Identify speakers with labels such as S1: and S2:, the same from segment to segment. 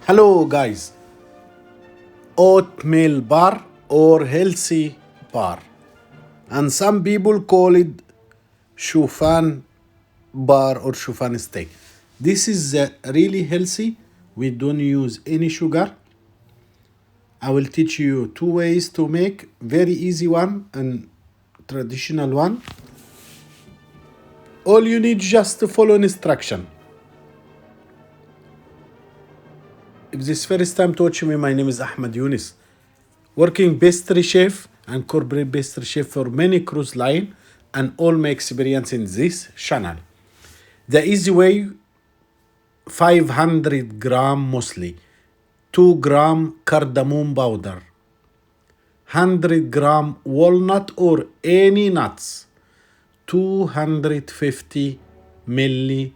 S1: Hello guys, oatmeal bar or healthy bar, and some people call it شوفان bar or شوفان steak. This is really healthy. We don't use any sugar. I will teach you two ways to make, very easy one and traditional one. All you need just to follow instruction. If this is first time to watch me, my name is Ahmed Yunus, working pastry chef and corporate pastry chef for many cruise line, and all my experience in this channel. The easy way: 500 gram muesli, 2 gram cardamom powder, 100 gram walnut or any nuts, 250 milli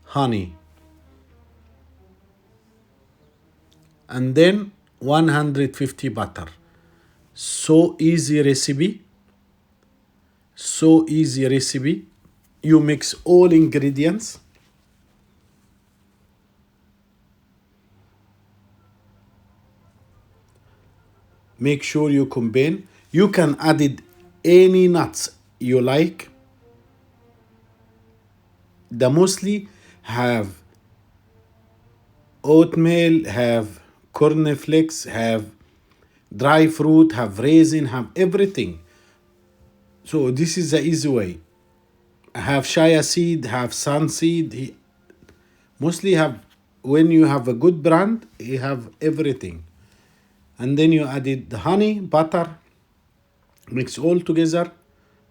S1: honey, and then 150 butter. So easy recipe. You mix all ingredients. Make sure you combine. You can add it any nuts you like. The muesli have oatmeal, have cornflakes, have dry fruit, have raisin, have everything. So this is the easy way. Have chia seed, have sun seed. Mostly have, when you have a good brand, you have everything. And then you added the honey, butter, mix all together.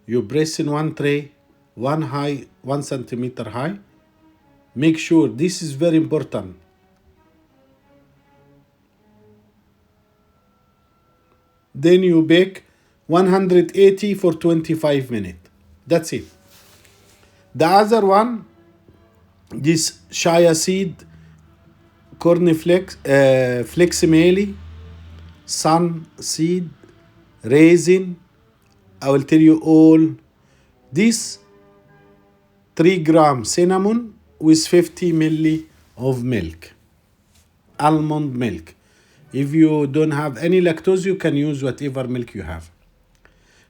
S1: You press in one tray, 1 centimeter high. Make sure, this is very important. Then you bake 180 for 25 minutes. That's it. The other one, this chia seed, cornflakes, fleximeli, sun seed, raisin. I will tell you all. This 3 gram cinnamon with 50 milli of milk, almond milk. If you don't have any lactose, you can use whatever milk you have.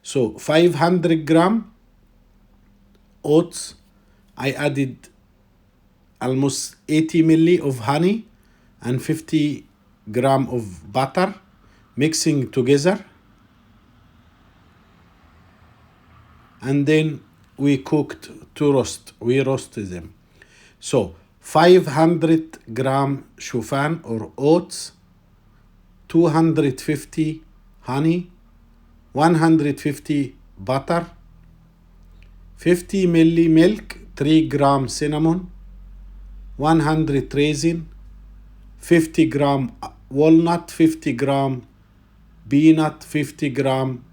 S1: So 500 gram oats. I added almost 80 milli of honey and 50 gram of butter, mixing together. And then we cooked to roast. We roasted them. So 500 gram شوفان or oats, 250 honey, 150 butter, 50 milli milk, 3 gram cinnamon, 100 raisin, 50 gram walnut, 50 gram peanut, 50 gram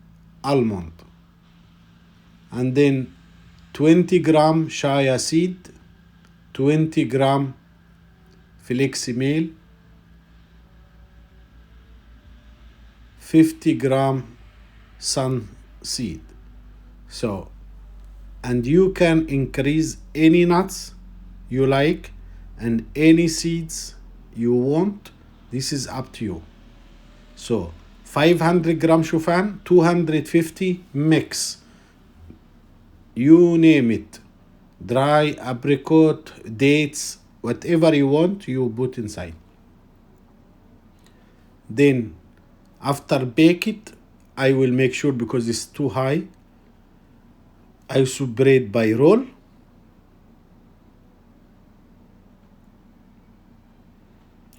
S1: almond, and then 20 gram chia seed, 20 gram fleximel, 50 gram sun seed. So, and you can increase any nuts you like and any seeds you want. This is up to you. So 500 gram شوفان, 250 mix. You name it. Dry, apricot, dates, whatever you want, you put inside. Then after bake it, I will make sure, because it's too high, I separate by roll.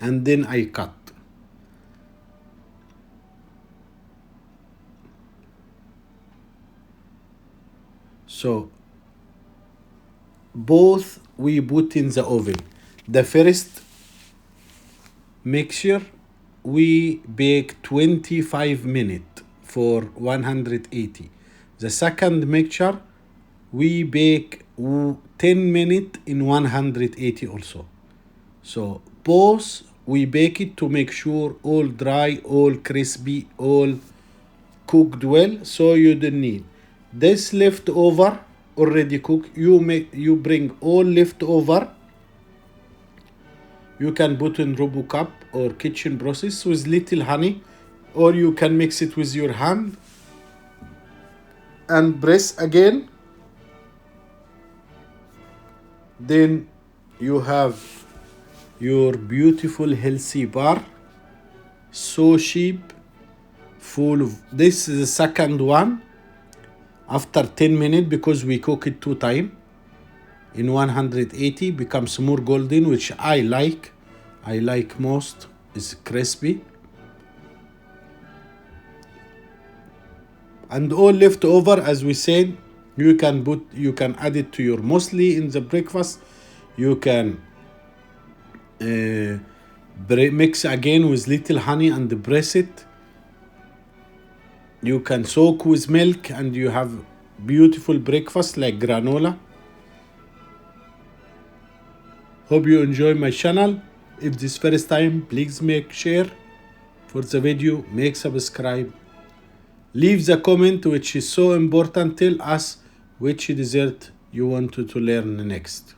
S1: And then I cut. So both we put in the oven. The first mixture we bake 25 minutes for 180. The second mixture we bake 10 minutes in 180 also. So both we bake it to make sure all dry, all crispy, all cooked well. So you don't need this leftover already cooked. You bring all leftover You can put in Robo cup or kitchen process with little honey, or you can mix it with your hand and press again. Then you have your beautiful healthy bar, so cheap, full of. This is the second one after 10 minutes because we cook it 2 times in 180, becomes more golden, which I like most. Is crispy. And all leftover, as we said, you can add it to your muesli in the breakfast. You can mix again with little honey and press it. You can soak with milk and you have beautiful breakfast like granola. Hope you enjoy my channel. If this first time, please make share for the video, make subscribe. Leave the comment, which is so important. Tell us which dessert you want to learn next.